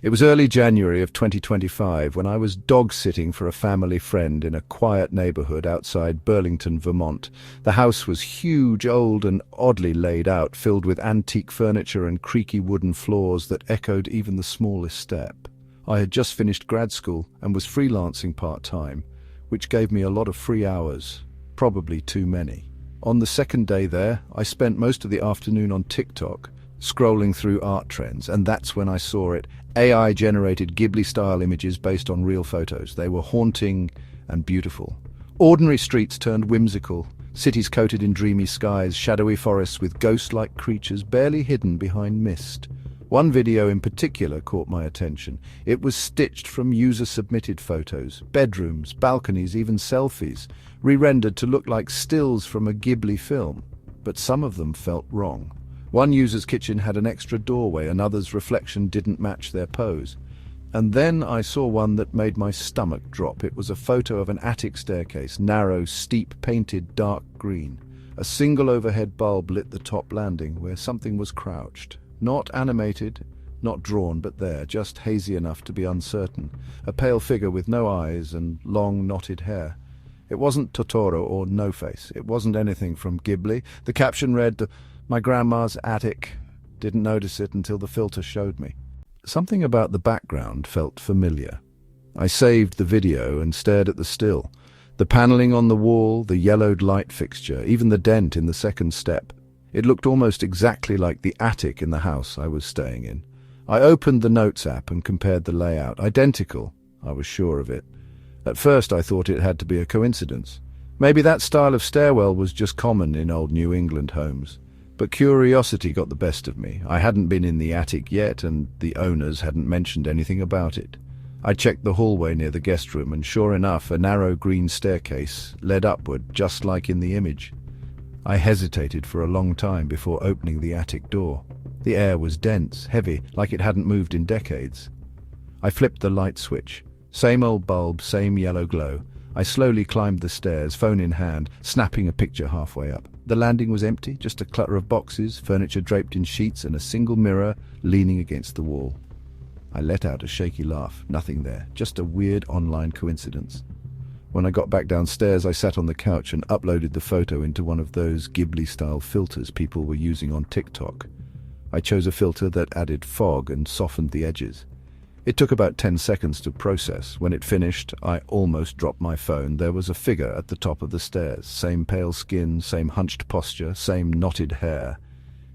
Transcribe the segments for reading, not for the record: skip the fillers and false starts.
It was early January of 2025 when I was dog-sitting for a family friend in a quiet neighborhood outside Burlington, Vermont. The house was huge, old, and oddly laid out, filled with antique furniture and creaky wooden floors that echoed even the smallest step. I had just finished grad school and was freelancing part-time, which gave me a lot of free hours, probably too many. On the second day there, I spent most of the afternoon on TikTok, scrolling through art trends, and that's when I saw it. AI-generated Ghibli-style images based on real photos. They were haunting and beautiful. Ordinary streets turned whimsical, cities coated in dreamy skies, shadowy forests with ghost-like creatures barely hidden behind mist. One video in particular caught my attention. It was stitched from user-submitted photos, bedrooms, balconies, even selfies, re-rendered to look like stills from a Ghibli film. But some of them felt wrong. One user's kitchen had an extra doorway, another's reflection didn't match their pose. And then I saw one that made my stomach drop. It was a photo of an attic staircase, narrow, steep, painted dark green. A single overhead bulb lit the top landing, where something was crouched. Not animated, not drawn, but there, just hazy enough to be uncertain. A pale figure with no eyes and long, knotted hair. It wasn't Totoro or No Face. It wasn't anything from Ghibli. The caption read, "My grandma's attic." Didn't notice it until the filter showed me. Something about the background felt familiar. I saved the video and stared at the still. The paneling on the wall, the yellowed light fixture, even the dent in the second step. It looked almost exactly like the attic in the house I was staying in. I opened the Notes app and compared the layout. Identical, I was sure of it. At first I thought it had to be a coincidence. Maybe that style of stairwell was just common in old New England homes. But curiosity got the best of me. I hadn't been in the attic yet, and the owners hadn't mentioned anything about it. I checked the hallway near the guest room, and sure enough, a narrow green staircase led upward, just like in the image. I hesitated for a long time before opening the attic door. The air was dense, heavy, like it hadn't moved in decades. I flipped the light switch. Same old bulb, same yellow glow. I slowly climbed the stairs, phone in hand, snapping a picture halfway up. The landing was empty, just a clutter of boxes, furniture draped in sheets, and a single mirror leaning against the wall. I let out a shaky laugh. Nothing there, just a weird online coincidence. When I got back downstairs, I sat on the couch and uploaded the photo into one of those Ghibli-style filters people were using on TikTok. I chose a filter that added fog and softened the edges. It took about 10 seconds to process. When it finished, I almost dropped my phone. There was a figure at the top of the stairs. Same pale skin, same hunched posture, same knotted hair.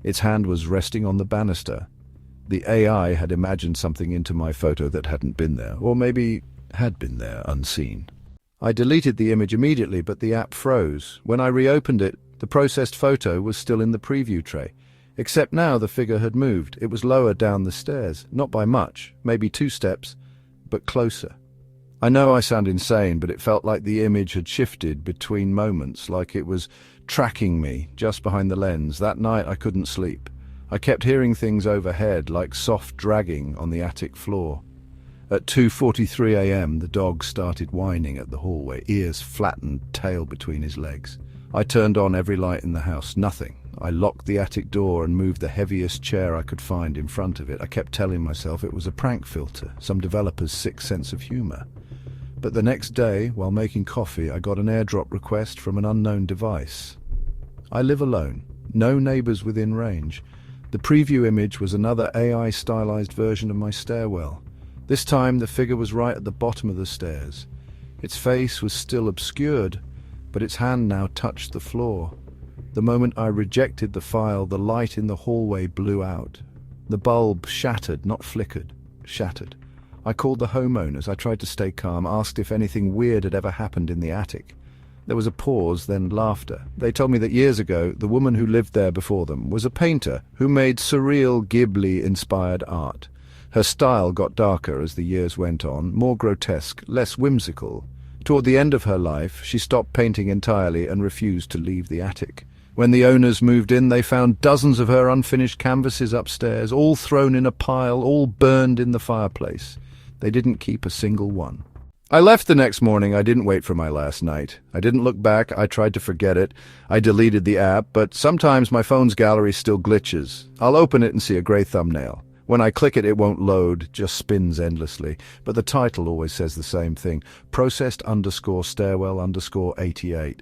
Its hand was resting on the banister. The AI had imagined something into my photo that hadn't been there, or maybe had been there unseen. I deleted the image immediately, but the app froze. When I reopened it, the processed photo was still in the preview tray. Except now the figure had moved. It was lower down the stairs, not by much, maybe 2 steps, but closer. I know I sound insane, but it felt like the image had shifted between moments, like it was tracking me just behind the lens. That night I couldn't sleep. I kept hearing things overhead, like soft dragging on the attic floor. At 2:43 a.m., the dog started whining at the hallway, ears flattened, tail between his legs. I turned on every light in the house. Nothing. I locked the attic door and moved the heaviest chair I could find in front of it. I kept telling myself it was a prank filter, some developer's sick sense of humor. But the next day, while making coffee, I got an airdrop request from an unknown device. I live alone, no neighbors within range. The preview image was another AI-stylized version of my stairwell. This time, the figure was right at the bottom of the stairs. Its face was still obscured, but its hand now touched the floor. The moment I rejected the file, the light in the hallway blew out. The bulb shattered, not flickered, shattered. I called the homeowners. I tried to stay calm, asked if anything weird had ever happened in the attic. There was a pause, then laughter. They told me that years ago, the woman who lived there before them was a painter who made surreal Ghibli-inspired art. Her style got darker as the years went on, more grotesque, less whimsical. Toward the end of her life, she stopped painting entirely and refused to leave the attic. When the owners moved in, they found dozens of her unfinished canvases upstairs, all thrown in a pile, all burned in the fireplace. They didn't keep a single one. I left the next morning. I didn't wait for my last night. I didn't look back. I tried to forget it. I deleted the app, but sometimes my phone's gallery still glitches. I'll open it and see a gray thumbnail. When I click it, it won't load, just spins endlessly. But the title always says the same thing, processed_stairwell_88.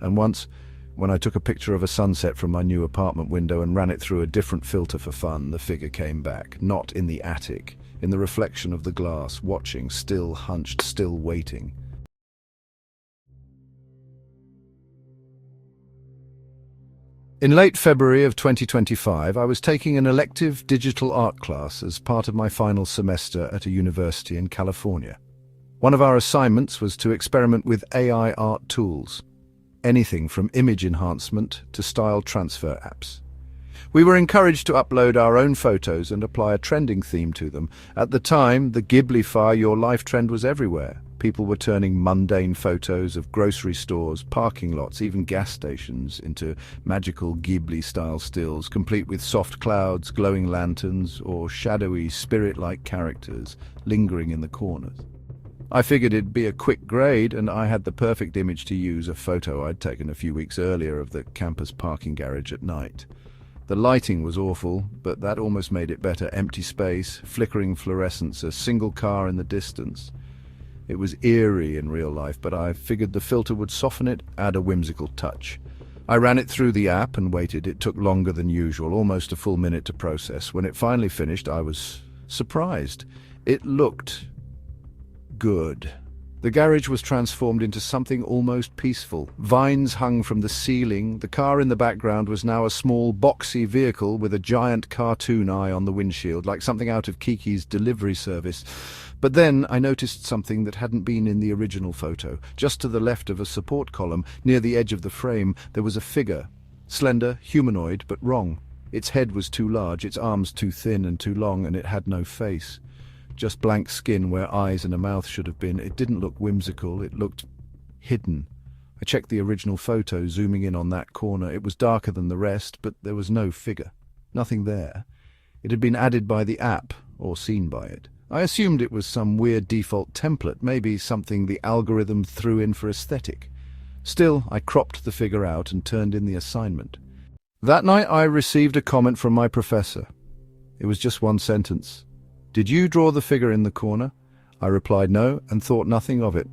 And once, when I took a picture of a sunset from my new apartment window and ran it through a different filter for fun, the figure came back, not in the attic, in the reflection of the glass, watching, still hunched, still waiting. In late February of 2025, I was taking an elective digital art class as part of my final semester at a university in California. One of our assignments was to experiment with AI art tools, anything from image enhancement to style transfer apps. We were encouraged to upload our own photos and apply a trending theme to them. At the time, the Ghibli-fire your life trend was everywhere. People were turning mundane photos of grocery stores, parking lots, even gas stations into magical Ghibli-style stills, complete with soft clouds, glowing lanterns, or shadowy, spirit-like characters lingering in the corners. I figured it'd be a quick grade, and I had the perfect image to use, a photo I'd taken a few weeks earlier of the campus parking garage at night. The lighting was awful, but that almost made it better. Empty space, flickering fluorescence, a single car in the distance. It was eerie in real life, but I figured the filter would soften it, add a whimsical touch. I ran it through the app and waited. It took longer than usual, almost a full minute to process. When it finally finished, I was surprised. It looked good. The garage was transformed into something almost peaceful. Vines hung from the ceiling. The car in the background was now a small, boxy vehicle with a giant cartoon eye on the windshield, like something out of Kiki's delivery service. But then I noticed something that hadn't been in the original photo. Just to the left of a support column, near the edge of the frame, there was a figure. Slender, humanoid, but wrong. Its head was too large, its arms too thin and too long, and it had no face. Just blank skin where eyes and a mouth should have been. It didn't look whimsical, it looked hidden. I checked the original photo, zooming in on that corner. It was darker than the rest, but there was no figure. Nothing there. It had been added by the app, or seen by it. I assumed it was some weird default template, maybe something the algorithm threw in for aesthetic. Still, I cropped the figure out and turned in the assignment. That night I received a comment from my professor. It was just one sentence. "Did you draw the figure in the corner?" I replied no and thought nothing of it.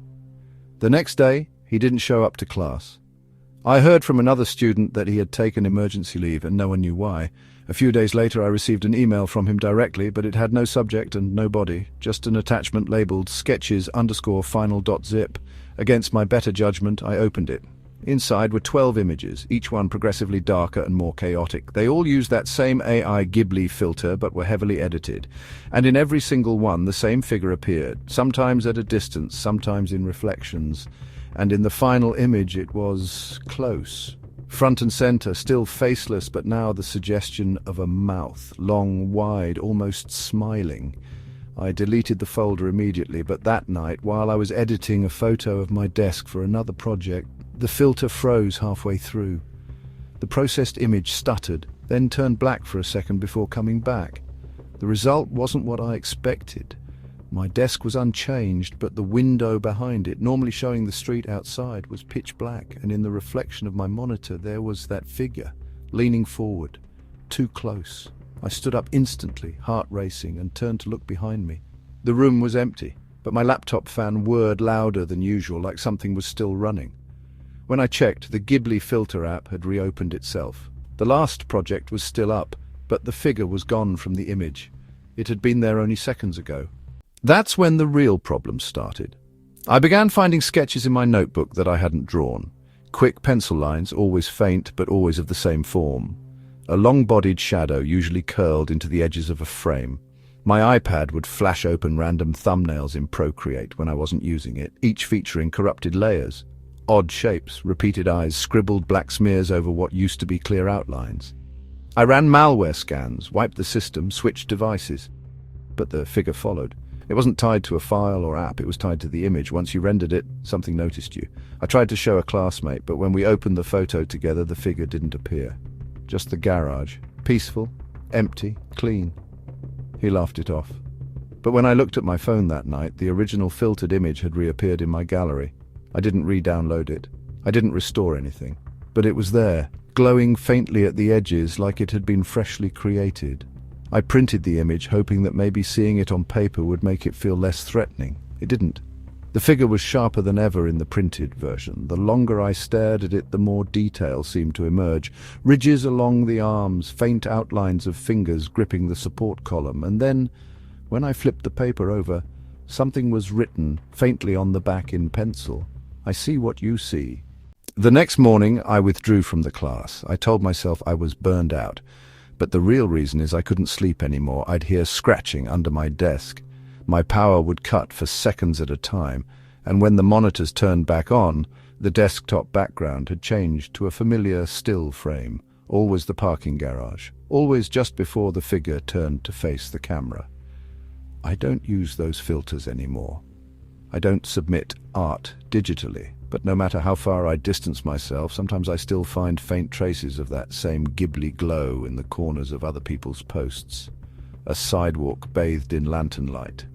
The next day, he didn't show up to class. I heard from another student that he had taken emergency leave and no one knew why. A few days later I received an email from him directly, but it had no subject and no body, just an attachment labeled sketches_final.zip. Against my better judgment, I opened it. Inside were 12 images, each one progressively darker and more chaotic. They all used that same AI Ghibli filter, but were heavily edited. And in every single one, the same figure appeared, sometimes at a distance, sometimes in reflections. And in the final image, it was close. Front and center, still faceless, but now the suggestion of a mouth, long, wide, almost smiling. I deleted the folder immediately, but that night, while I was editing a photo of my desk for another project, the filter froze halfway through. The processed image stuttered, then turned black for a second before coming back. The result wasn't what I expected. My desk was unchanged, but the window behind it, normally showing the street outside, was pitch black, and in the reflection of my monitor there was that figure, leaning forward, too close. I stood up instantly, heart racing, and turned to look behind me. The room was empty, but my laptop fan whirred louder than usual, like something was still running. When I checked, the Ghibli filter app had reopened itself. The last project was still up, but the figure was gone from the image. It had been there only seconds ago. That's when the real problem started. I began finding sketches in my notebook that I hadn't drawn. Quick pencil lines, always faint, but always of the same form. A long-bodied shadow, usually curled into the edges of a frame. My iPad would flash open random thumbnails in Procreate when I wasn't using it, each featuring corrupted layers. Odd shapes, repeated eyes, scribbled black smears over what used to be clear outlines. I ran malware scans, wiped the system, switched devices. But the figure followed. It wasn't tied to a file or app, it was tied to the image. Once you rendered it, something noticed you. I tried to show a classmate, but when we opened the photo together, the figure didn't appear. Just the garage. Peaceful, empty, clean. He laughed it off. But when I looked at my phone that night, the original filtered image had reappeared in my gallery. I didn't re-download it. I didn't restore anything. But it was there, glowing faintly at the edges like it had been freshly created. I printed the image, hoping that maybe seeing it on paper would make it feel less threatening. It didn't. The figure was sharper than ever in the printed version. The longer I stared at it, the more detail seemed to emerge. Ridges along the arms, faint outlines of fingers gripping the support column, and then, when I flipped the paper over, something was written faintly on the back in pencil. "I see what you see." The next morning, I withdrew from the class. I told myself I was burned out. But the real reason is I couldn't sleep anymore. I'd hear scratching under my desk. My power would cut for seconds at a time, and when the monitors turned back on, the desktop background had changed to a familiar still frame, always the parking garage, always just before the figure turned to face the camera. I don't use those filters anymore. I don't submit art digitally, but no matter how far I distance myself, sometimes I still find faint traces of that same Ghibli glow in the corners of other people's posts. A sidewalk bathed in lantern light,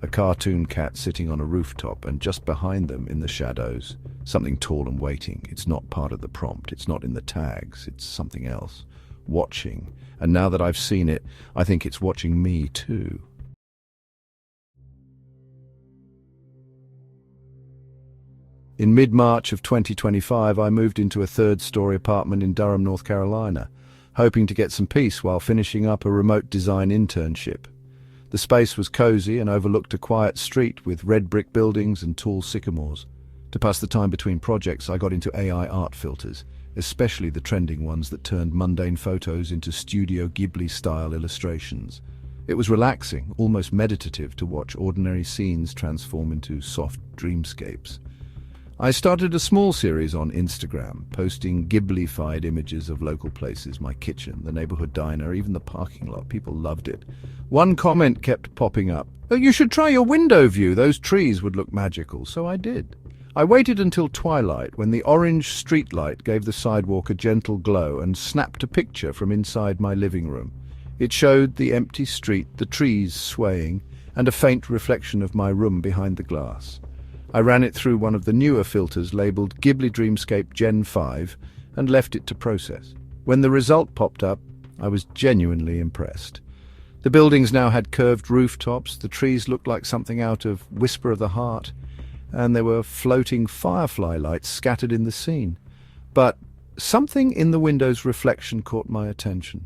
a cartoon cat sitting on a rooftop, and just behind them in the shadows, something tall and waiting. It's not part of the prompt, it's not in the tags, it's something else. Watching. And now that I've seen it, I think it's watching me too. In mid-March of 2025, I moved into a third-story apartment in Durham, North Carolina, hoping to get some peace while finishing up a remote design internship. The space was cozy and overlooked a quiet street with red brick buildings and tall sycamores. To pass the time between projects, I got into AI art filters, especially the trending ones that turned mundane photos into Studio Ghibli-style illustrations. It was relaxing, almost meditative, to watch ordinary scenes transform into soft dreamscapes. I started a small series on Instagram, posting Ghibli-fied images of local places, my kitchen, the neighborhood diner, even the parking lot. People loved it. One comment kept popping up. "Oh, you should try your window view. Those trees would look magical." So I did. I waited until twilight, when the orange streetlight gave the sidewalk a gentle glow, and snapped a picture from inside my living room. It showed the empty street, the trees swaying, and a faint reflection of my room behind the glass. I ran it through one of the newer filters labeled Ghibli Dreamscape Gen 5 and left it to process. When the result popped up, I was genuinely impressed. The buildings now had curved rooftops, the trees looked like something out of Whisper of the Heart, and there were floating firefly lights scattered in the scene. But something in the window's reflection caught my attention.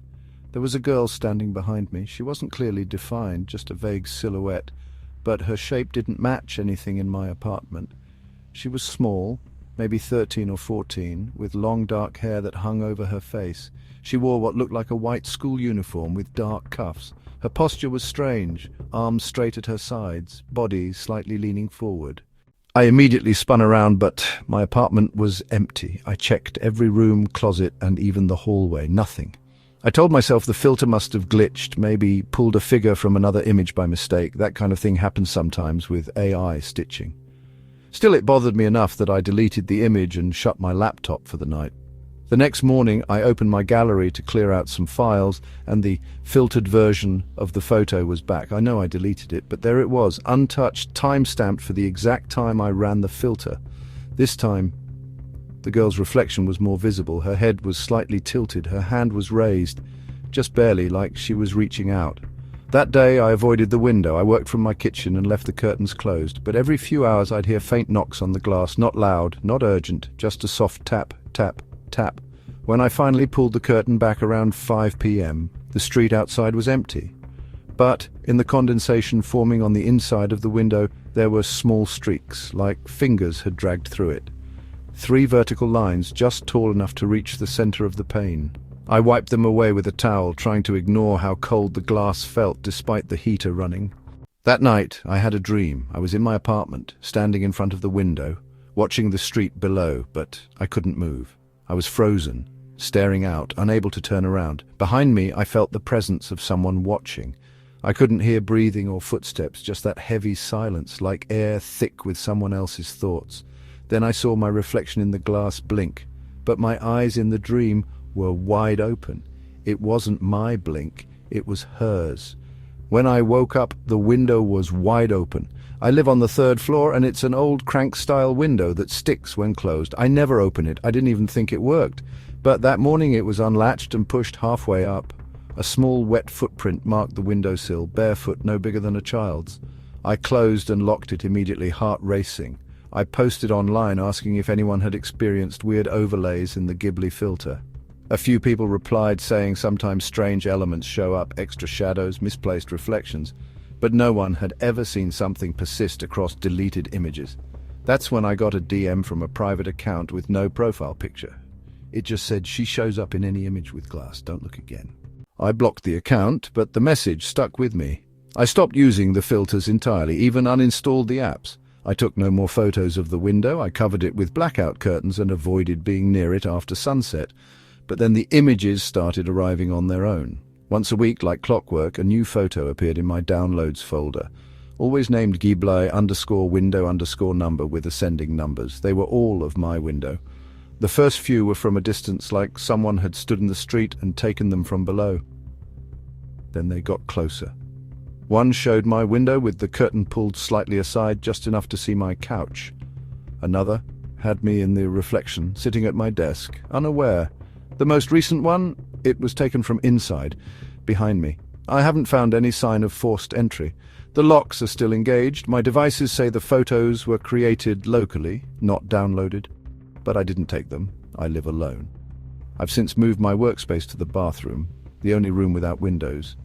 There was a girl standing behind me. She wasn't clearly defined, just a vague silhouette, but her shape didn't match anything in my apartment. She was small, maybe 13 or 14, with long dark hair that hung over her face. She wore what looked like a white school uniform with dark cuffs. Her posture was strange, arms straight at her sides, body slightly leaning forward. I immediately spun around, but my apartment was empty. I checked every room, closet, and even the hallway. Nothing. I told myself the filter must have glitched, maybe pulled a figure from another image by mistake. That kind of thing happens sometimes with AI stitching. Still, it bothered me enough that I deleted the image and shut my laptop for the night. The next morning, I opened my gallery to clear out some files, and the filtered version of the photo was back. I know I deleted it, but there it was, untouched, time-stamped for the exact time I ran the filter. This time, the girl's reflection was more visible. Her head was slightly tilted, her hand was raised, just barely, like she was reaching out. That day I avoided the window. I worked from my kitchen and left the curtains closed, but every few hours I'd hear faint knocks on the glass, not loud, not urgent, just a soft tap, tap, tap. When I finally pulled the curtain back around 5 p.m., the street outside was empty. But in the condensation forming on the inside of the window, there were small streaks, like fingers had dragged through it. 3 vertical lines just tall enough to reach the center of the pane. I wiped them away with a towel, trying to ignore how cold the glass felt despite the heater running. That night, I had a dream. I was in my apartment, standing in front of the window, watching the street below, but I couldn't move. I was frozen, staring out, unable to turn around. Behind me, I felt the presence of someone watching. I couldn't hear breathing or footsteps, just that heavy silence, like air thick with someone else's thoughts. Then I saw my reflection in the glass blink, but my eyes in the dream were wide open. It wasn't my blink, it was hers. When I woke up, the window was wide open. I live on the 3rd floor, and it's an old crank-style window that sticks when closed. I never open it. I didn't even think it worked. But that morning it was unlatched and pushed halfway up. A small wet footprint marked the windowsill, barefoot, no bigger than a child's. I closed and locked it immediately, heart racing. I posted online asking if anyone had experienced weird overlays in the Ghibli filter. A few people replied saying sometimes strange elements show up, extra shadows, misplaced reflections, but no one had ever seen something persist across deleted images. That's when I got a DM from a private account with no profile picture. It just said, "She shows up in any image with glass, don't look again." I blocked the account, but the message stuck with me. I stopped using the filters entirely, even uninstalled the apps. I took no more photos of the window, I covered it with blackout curtains and avoided being near it after sunset. But then the images started arriving on their own. Once a week, like clockwork, a new photo appeared in my downloads folder, always named Ghibli_window_number with ascending numbers. They were all of my window. The first few were from a distance, like someone had stood in the street and taken them from below. Then they got closer. One showed my window with the curtain pulled slightly aside, just enough to see my couch. Another had me in the reflection, sitting at my desk, unaware. The most recent one, it was taken from inside, behind me. I haven't found any sign of forced entry. The locks are still engaged. My devices say the photos were created locally, not downloaded. But I didn't take them. I live alone. I've since moved my workspace to the bathroom, the only room without windows.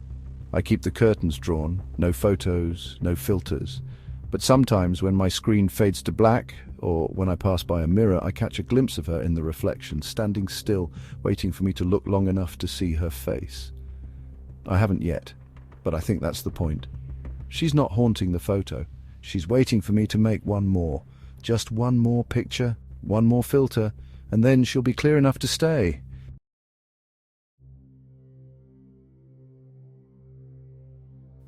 I keep the curtains drawn, no photos, no filters. But sometimes when my screen fades to black, or when I pass by a mirror, I catch a glimpse of her in the reflection, standing still, waiting for me to look long enough to see her face. I haven't yet, but I think that's the point. She's not haunting the photo. She's waiting for me to make one more. Just one more picture, one more filter, and then she'll be clear enough to stay.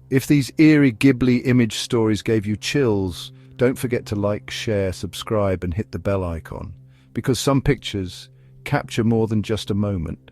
If these eerie Ghibli image stories gave you chills, don't forget to like, share, subscribe, and hit the bell icon, because some pictures capture more than just a moment.